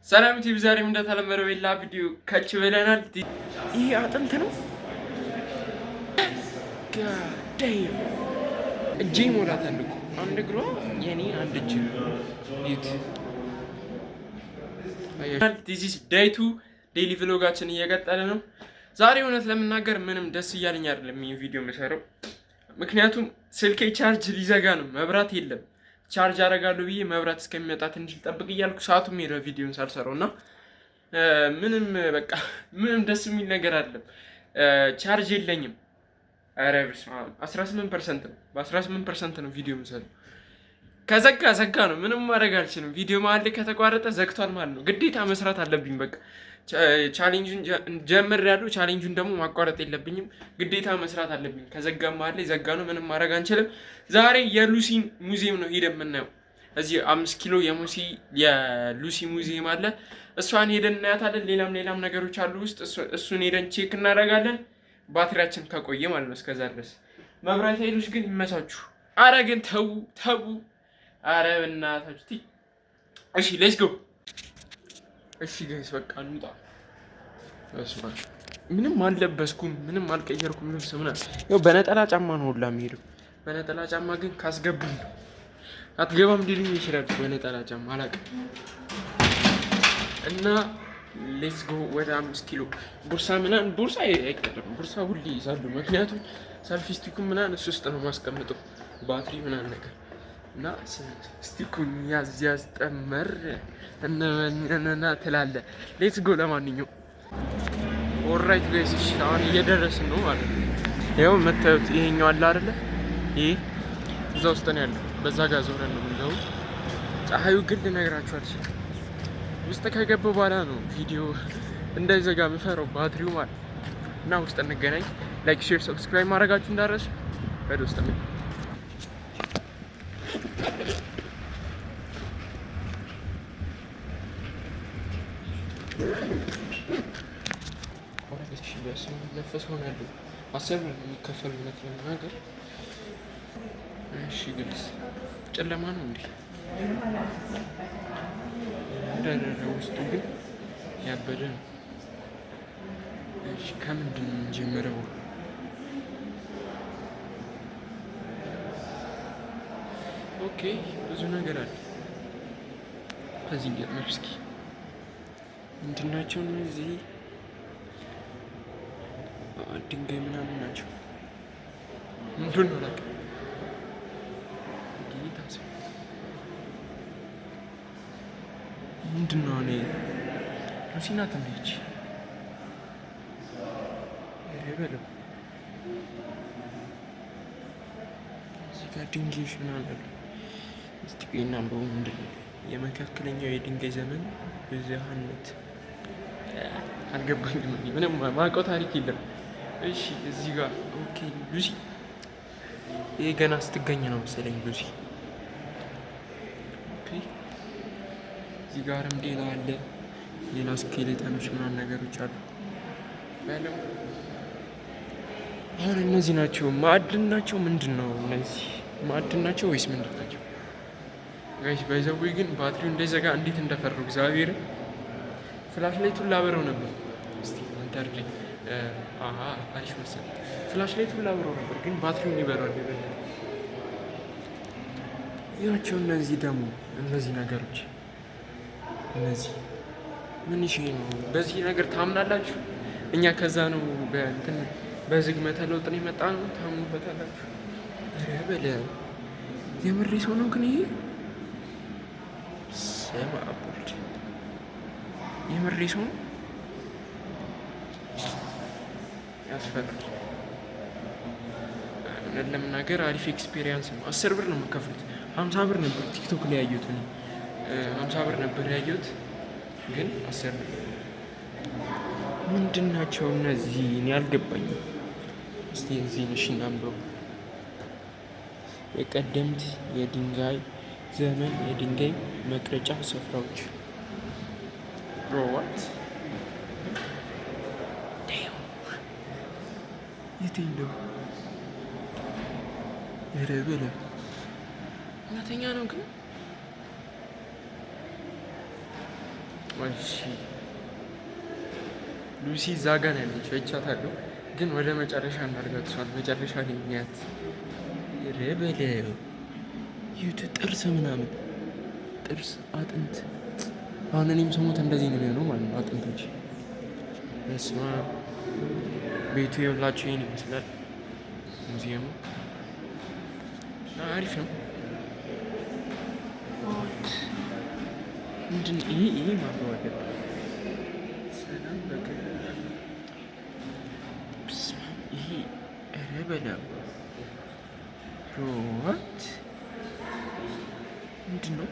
ሰላም ቲቪ ዛሬም እንደተለመደው በሌላ ቪዲዮ ከች ብለናል። ይሄ አጥንት ነው ጋዳይ እጄ ሞላታል እኮ አንድ እግሯ የኔ አንድ እጅ ይት አያል ዲዚስ ዴይ 2 ዴይሊ vlogጋችን እየቀጠለ ነው። ዛሬ እውነት ለመናገር ምንም ደስ እያለኝ አይደለም ይሄን ቪዲዮ የምሰራው፣ ምክንያቱም ስልኬ ቻርጅ ሊዘጋ ነው፣ መብራት የለም። ቻርጅ አደርጋለሁ ብዬ መብራት እስከሚመጣ ትንሽ ልጠብቅ እያልኩ ሰዓቱም ሄደ ቪዲዮን ሳልሰራው እና ምንም በቃ ምንም ደስ የሚል ነገር አይደለም። ቻርጅ የለኝም። ኧረ በስመ አብ 18% ነው፣ በ18% ነው ቪዲዮ የምሰራው። ከዘጋ ነው፣ ምንም ማድረግ አልችልም። ቪዲዮ መሀል ላይ ከተቋረጠ ዘግቷል ማለት ነው። ግዴታ መስራት አለብኝ። በቃ ቻሌንጁን ጀምሬያለሁ። ቻሌንጁን ደግሞ ማቋረጥ የለብኝም፣ ግዴታ መስራት አለብኝ። ከዘጋ መሀል ላይ ዘጋ ነው፣ ምንም ማድረግ አንችልም። ዛሬ የሉሲን ሙዚየም ነው ሄደን የምናየው። እዚህ 5 ኪሎ የሉሲ ሙዚየም አለ። እሷን ሄደን እናያታለን። ሌላም ነገሮች አሉ ውስጥ፣ እሱን ሄደን ቼክ እናደርጋለን። ባትሪያችን ከቆየ ማለት ነው። እስከዛ ድረስ መብራት ኃይሎች ግን ይመሳችሁ። አረ ግን ተው። አረ በእናታችሁ እሺ፣ ሌትስ ጎ። እሺ ጋይስ በቃ እንውጣ። በስመ አብ ምንም አልለበስኩም፣ ምንም አልቀየርኩም ልብስ ምናምን። ያው በነጠላ ጫማ ነው ሁላ የምሄደው። በነጠላ ጫማ ግን ካስገቡኝ ነው። አትገባም ሊሉኝ ይችላሉ በነጠላ ጫማ አላውቅም። እና ሌትስ ጎ ወደ 5 ኪሎ። ቦርሳ አይቀርም፣ ቦርሳ ሁሌ ይዛሉ። ምክንያቱም ሰልፊ ስቲኩን ምናምን እሱ ውስጥ ነው ማስቀምጠው፣ ባትሪ ምናምን ነገር እና ስቲኩን ያዝ ጠመር እና ትላለ። ሌትስ ጎ። ለማንኛውም ኦልራይት ጋይስ፣ እሺ አሁን እየደረስን ነው ማለት ነው። ይኸው የምታዩት ይሄኛው አለ አይደለ? ይሄ እዛ ውስጥ ነው ያለው። በዛ ጋር ዞረን ነው የምንገባው። ፀሐዩ ግን ልነግራችሁ አልችልም። ውስጥ ከገባ በኋላ ነው ቪዲዮ እንዳይዘጋ የምፈራው ባትሪው ማለት እና ውስጥ እንገናኝ። ላይክ፣ ሼር፣ ሰብስክራይብ ማድረጋችሁ እንዳረሱ። ወደ ውስጥ ነው ነፈስ ሆናለሁ። 10 ብር ነው የሚከፈለው እውነት ለመናገር። እሺ ግልጽ ጨለማ ነው እንዴ? ውስጡ ግን ያበደ ነው። እሺ ከምንድን ነው የምንጀምረው? ኦኬ ብዙ ነገር አለ ከዚህ ጀምር። እስኪ ምንድን ናቸው እነዚህ? ድንጋይ ምናምን ናቸው። ምንድን ነው ላቅ ምንድን ነው? እኔ ሉሲ ናት እንዴች በለው። እዚህ ጋር ድንጋዮች ምናምን አሉ። እስቲ ቆይና አንብበው። ምንድን ነው? የመካከለኛው የድንጋይ ዘመን ብዝሃነት አልገባኝም። ምንም ማውቀው ታሪክ የለም። እሺ እዚህ ጋር ኦኬ ሉሲ፣ ይሄ ገና ስትገኝ ነው መሰለኝ ሉሲ። ኦኬ እዚህ ጋርም ሌላ አለ፣ ሌላ ስኬሌተኖች ምናምን ነገሮች አሉ። ባለው አሁን እነዚህ ናቸው ማዕድን ናቸው። ምንድን ነው እነዚህ? ማዕድን ናቸው ወይስ ምንድን ናቸው? ጋይስ ባይዘዌ ግን ባትሪው እንዳይዘጋ እንዴት እንደፈረው እግዚአብሔር። ፍላሽ ላይቱን ላበረው ነበር። እስቲ አንተ አድርገኝ። አሪፍ መሰለኝ። ፍላሽ ላይቱን ላበረው ነበር ግን ባትሪውን ይበራል። ያቸው እነዚህ ደግሞ እነዚህ ነገሮች እነዚህ ምን ይሄ ነው? በዚህ ነገር ታምናላችሁ? እኛ ከዛ ነው በዝግመተ ለውጥ ነው የመጣ ነው። ታምኑበታላችሁ? ኧረ በለ የምሬ ሰው ነው ግን ይሄ ሰማ አቦልድ የምሬ ሰው ነው። ያስፈራል። እውነት ለመናገር አሪፍ ኤክስፔሪየንስ ነው። 10 ብር ነው የምከፍሉት። 50 ብር ነበር ቲክቶክ ላይ ያየሁት ነው። 50 ብር ነበር ያየሁት ግን 10 ብር። ምንድን ናቸው እነዚህ? እኔ አልገባኝም። እስቲ እዚህ ነሽ እናንብበው። የቀደምት የድንጋይ ዘመን የድንጋይ መቅረጫ ስፍራዎች ሮዋት የትኛው የረበለ እውነተኛ ነው ግን እሺ ሉሲ እዛ ጋ ነው ያለችው፣ አይቻታለሁ። ግን ወደ መጨረሻ እናድርጋት፣ እሷን መጨረሻ ላይ የሚያት ረበለው ይሁት ጥርስ ምናምን ጥርስ አጥንት። አሁን እኔም ሰሞት እንደዚህ ነው የሚሆነው ማለት ነው። አጥንቶች በስመ አብ። ቤቱ የሁላችሁ ይሄን ይመስላል። ሙዚየሙ አሪፍ ነው። ምንድን ይሄ ማረዋገጥ ሰላም በገ ይሄ ረበለው ሮዋት ምንድን ነው?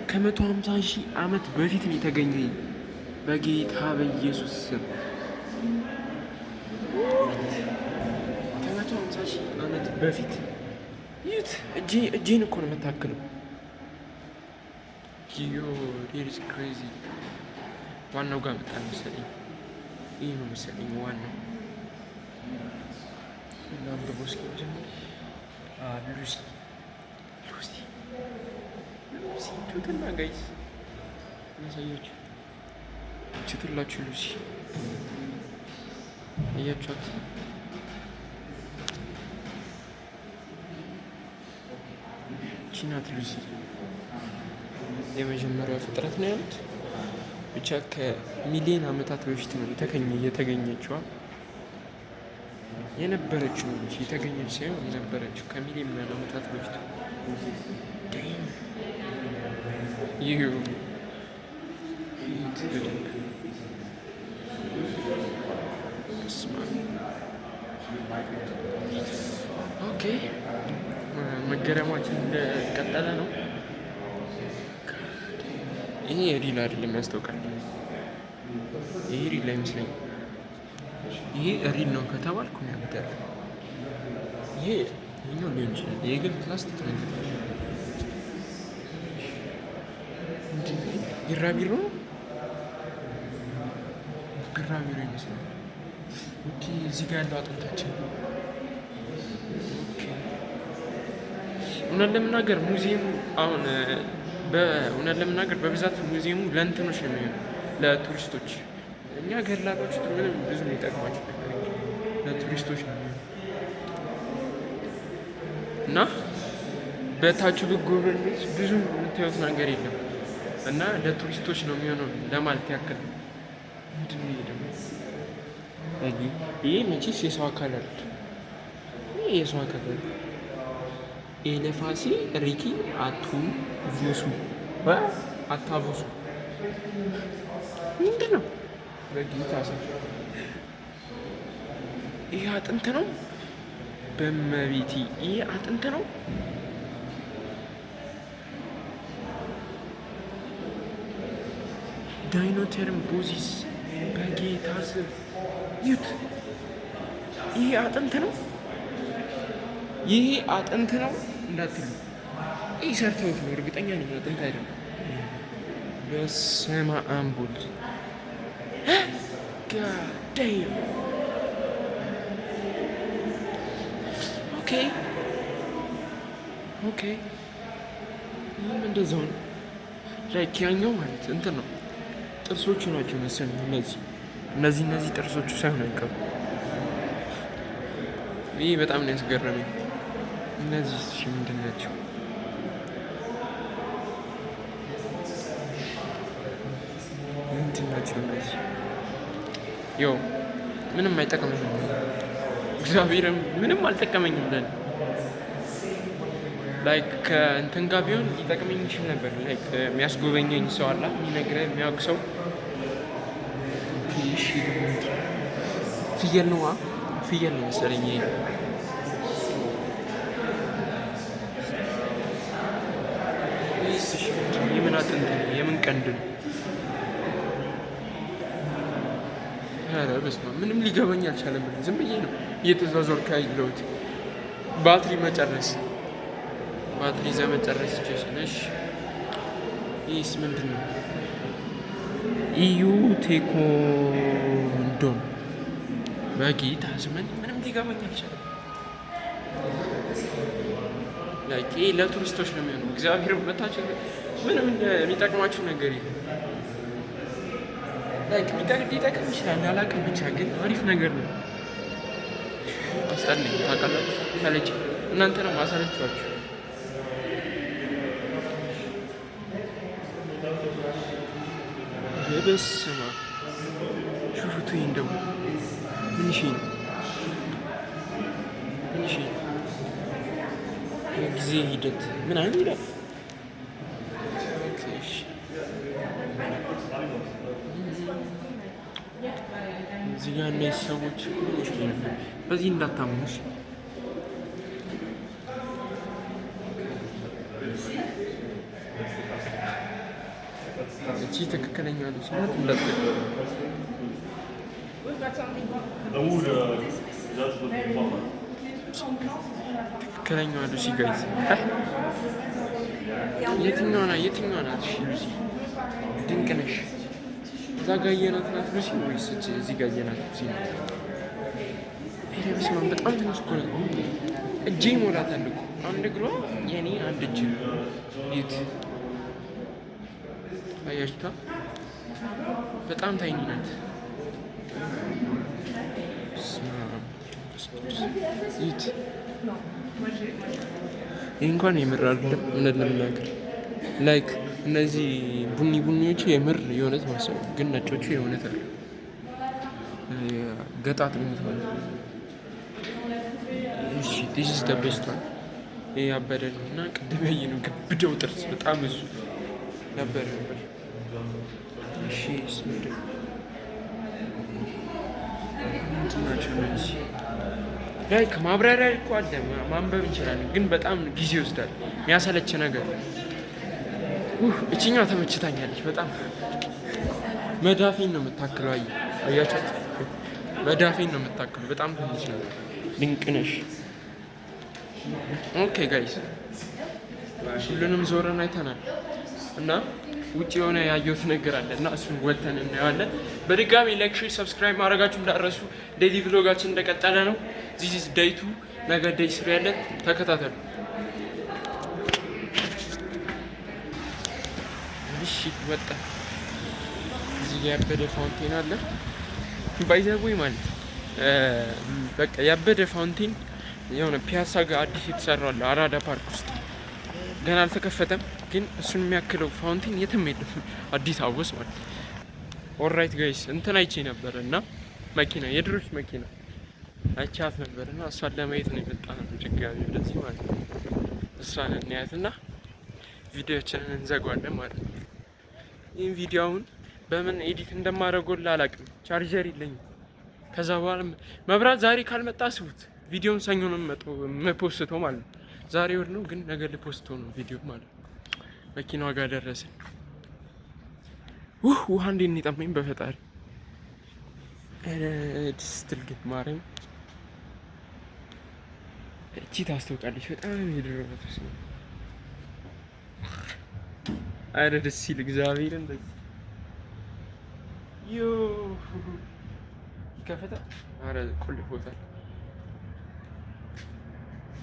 ከ150,000 ዓመት በፊት ነው የተገኘ። በጌታ በኢየሱስ ስም ከ150,000 ዓመት በፊት ይት እጄን እኮ ነው የምታክለው። ዮ ዴርስ ክሬዚ። ዋናው ጋር መጣ መሰለኝ። ይህ ነው መሰለኝ ዋናው ላምበቦስኪ ሉሲ ቱትና ጋይስ ማሳያችሁ ችትላችሁ ሉሲ እያችኋት ቺናት ሉሲ የመጀመሪያው ፍጥረት ነው ያሉት። ብቻ ከሚሊዮን ዓመታት በፊት ነው የተገኘችዋ። የነበረችው እንጂ የተገኘች ሳይሆን የነበረችው ከሚሊዮን ዓመታት በፊት። ይህ ኦኬ፣ መገረማችን እንደቀጠለ ነው። ይሄ ሪል አይደለም ያስታውቃል። ይሄ ሪል አይመስለኝም። ይሄ ሪል ነው ከተባልኩ ነው ያመጣል። ይሄ ይሄኛው ሊሆን ይችላል። ይሄ ግን ፕላስቲክ ነው። ቢራቢሮ ቢራቢሮ ይመስላል። ኦኬ፣ እዚህ ጋር ያለው አጥንታችን። ኦኬ፣ እውነት ለመናገር ሙዚየሙ አሁን በእውነት ለመናገር በብዛት ሙዚየሙ ለእንትኖች ነው የሚሆነው፣ ለቱሪስቶች። እኛ ገላጮች ምንም ብዙ የሚጠቅማቸው ለቱሪስቶች ነው የሚሆነው እና በታች ብትጎበኙት ብዙ የምታዩት ነገር የለም እና ለቱሪስቶች ነው የሚሆነው ለማለት ያክል። ምንድን ነው ይሄ ደግሞ? ይሄ መቼስ የሰው አካል አይደል? ይሄ የሰው አካል አይደል? ኤሌፋሲ ሪኪ አቱቮሱ አታቮሱ ምንድን ነው? በጌታ ሰው ይሄ አጥንት ነው። በመቤቴ ይሄ አጥንት ነው። ዳይኖተርም ቦዚስ በጌታ ስም ዩት ይሄ አጥንት ነው። ይሄ አጥንት ነው እንዳትሉ፣ ይህ ሰርተውት ነው። እርግጠኛ ነኝ አጥንት አይደለም። በስመ አብ ወልድ ጋዳይ። ኦኬ ይህም እንደዛው ነው። ላይክ ያኛው ማለት እንትን ነው፣ ጥርሶቹ ናቸው መሰለኝ። እነዚህ ጥርሶቹ ሳይሆን አይቀሩ። ይህ በጣም ነው ያስገረመኝ። እነዚህ ምንድን ናቸው? እነዚህ ያው ምንም አይጠቅመኝም። እግዚአብሔርም ምንም አልጠቀመኝም። ለን ላይክ ከእንትን ጋር ቢሆን ሊጠቅመኝ ይችል ነበር። ላይክ የሚያስጎበኘኝ ሰው አላ የሚነግረህ የሚያውቅ ሰው። ፍየል ነው ፍየል ነው መሰለኝ። የምን አጥንት የምን ቀንድ ነው? ኧረ በስመ አብ ምንም ሊገባኝ አልቻለም። ዝም ብዬ ነው እየተዟዟርኩ ያለሁት። ባትሪ ይዘህ መጨረስ ይችላል። ይህስ ምንድን ነው? ኢዩ ቴኮንዶ በጌታ ስምን ምንም ሊገባኝ አልቻለም። ላይክ ይሄ ለቱሪስቶች ነው የሚሆነው። እግዚአብሔር መታችሁ ምንም የሚጠቅማችሁ ነገር የለም። ላይክ ሊጠቅም ይችላል አላውቅም፣ ብቻ ግን አሪፍ ነገር ነው። አስጠልኝ ታውቃላችሁ፣ ሰለች እናንተ ነው ማሰለችኋችሁ። በስመ አብ ሹፉቱ እንደው ምን እሺ ነው የጊዜ ሂደት ምን አይነት ይላል። እዚህ ጋር እነዚህ ሰዎች በዚህ እንዳታምኑሽ። እቺ ትክክለኛ ልጅ ናት እንዳትል ትክክለኛዋ ሉሲ ጋይዝ የትኛዋ ናት? ሉሲ ድንቅ ነሽ። እዛ ጋ የናት ናት ሉሲ ወይስ እዚህ ጋ የናት ሉሲ ናት? በስመ አብ በጣም ትንሽ እኮ ነው። እጄ ይሞላታል እኮ አንድ እግሯ የኔ አንድ እጅ ይት አያችሁታ? በጣም ታይኒ ናት። ይት ይህ እንኳን የምር አይደለም። እውነት ለመናገር ላይክ እነዚህ ቡኒዎቹ የምር የእውነት ማሰብ ግን ነጮቹ የእውነት አለ ገጣጥ ነው የሚባለው። እሺ this is the best one። ይሄ ያበደ ነው እና ቅድም ያየነው ግብደው ጥርስ በጣም እሱ ያበደ ነበር። እሺ ስምድ እንትናቸው እነዚህ ላይክ ማብራሪያ እኮ አለ ማንበብ እንችላለን፣ ግን በጣም ጊዜ ይወስዳል። የሚያሰለች ነገር። እችኛዋ ተመችታኛለች በጣም። መዳፌን ነው የምታክለው። አያችሁት? መዳፌን ነው የምታክለው። በጣም ትንሽ ነው። ድንቅ ነሽ። ኦኬ ጋይስ ሁሉንም ዞረን አይተናል እና ውጭ የሆነ ያየሁት ነገር አለ እና እሱን ወተን እናየዋለን። በድጋሚ ላይክ፣ ሼር፣ ሰብስክራይብ ማድረጋችሁ እንዳትረሱ። ዴይሊ ቭሎጋችን እንደቀጠለ ነው። ዚስ ኢዝ ዴይ 2 ነገ ዴይ 3 ያለን ተከታተሉ። እሺ ወጣ። እዚህ ጋር ያበደ ፋውንቴን አለ ባይዘቡይ ማለት በቃ ያበደ ፋውንቴን የሆነ ፒያሳ ጋር አዲስ የተሰራው አለ አራዳ ፓርክ ውስጥ ገና አልተከፈተም፣ ግን እሱን የሚያክለው ፋውንቴን የትም የለም አዲስ አበባ ውስጥ ማለት። ኦልራይት ጋይስ እንትን አይቼ ነበር እና መኪና የድሮች መኪና አይቻት ነበር እና እሷን ለማየት ነው የመጣነው ድጋሚ ወደዚህ ማለት ነው። እሷን እናያት እና ቪዲዮችንን እንዘጓለን ማለት ነው። ይህን ቪዲዮውን በምን ኤዲት እንደማደርገው አላውቅም፣ ቻርጀር የለኝም። ከዛ በኋላ መብራት ዛሬ ካልመጣ ስቡት ቪዲዮውን ሰኞ ነው የምፖስተው ማለት ነው። ዛሬ ወር ነው ግን ነገ ልፖስተው ነው ቪዲዮ ማለት ነው። መኪናዋ ጋር ደረስን። ውሃ እንዴት ነው የጠማኝ በፈጣሪ ስትል ግን ማርያም እቺ ታስታውቃለች በጣም የድሮበት ነው። አረ ደስ ሲል እግዚአብሔር እንደዚህ ዮ ከፈታ አረ ቆልፎታል።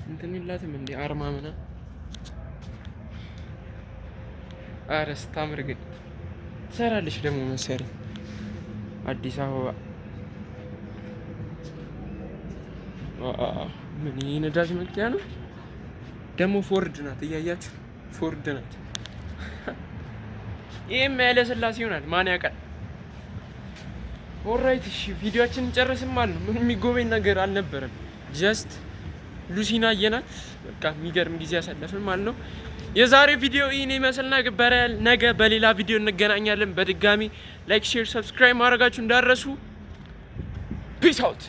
እንትን የላትም እንዴ አርማ ምናምን? አረ ስታምር ግን ትሰራለች ደግሞ መሰለኝ አዲስ አበባ። ምን የነዳጅ መቅጃ ነው ደግሞ? ፎርድ ናት፣ እያያችሁ ፎርድ ናት። ይህም ኃይለ ሥላሴ ይሆናል ማን ያውቃል? ኦልራይት እሺ ቪዲዮአችንን ጨረስን ማለት ነው። ምን የሚጎበኝ ነገር አልነበረም። ጀስት ሉሲና አየናት፣ በቃ የሚገርም ጊዜ ያሳለፍን ማለት ነው። የዛሬ ቪዲዮ ይህን ይመስል ነበረ። ነገ በሌላ ቪዲዮ እንገናኛለን። በድጋሚ ላይክ፣ ሼር፣ ሰብስክራይብ ማድረጋችሁ እንዳትረሱ። ፒስ አውት።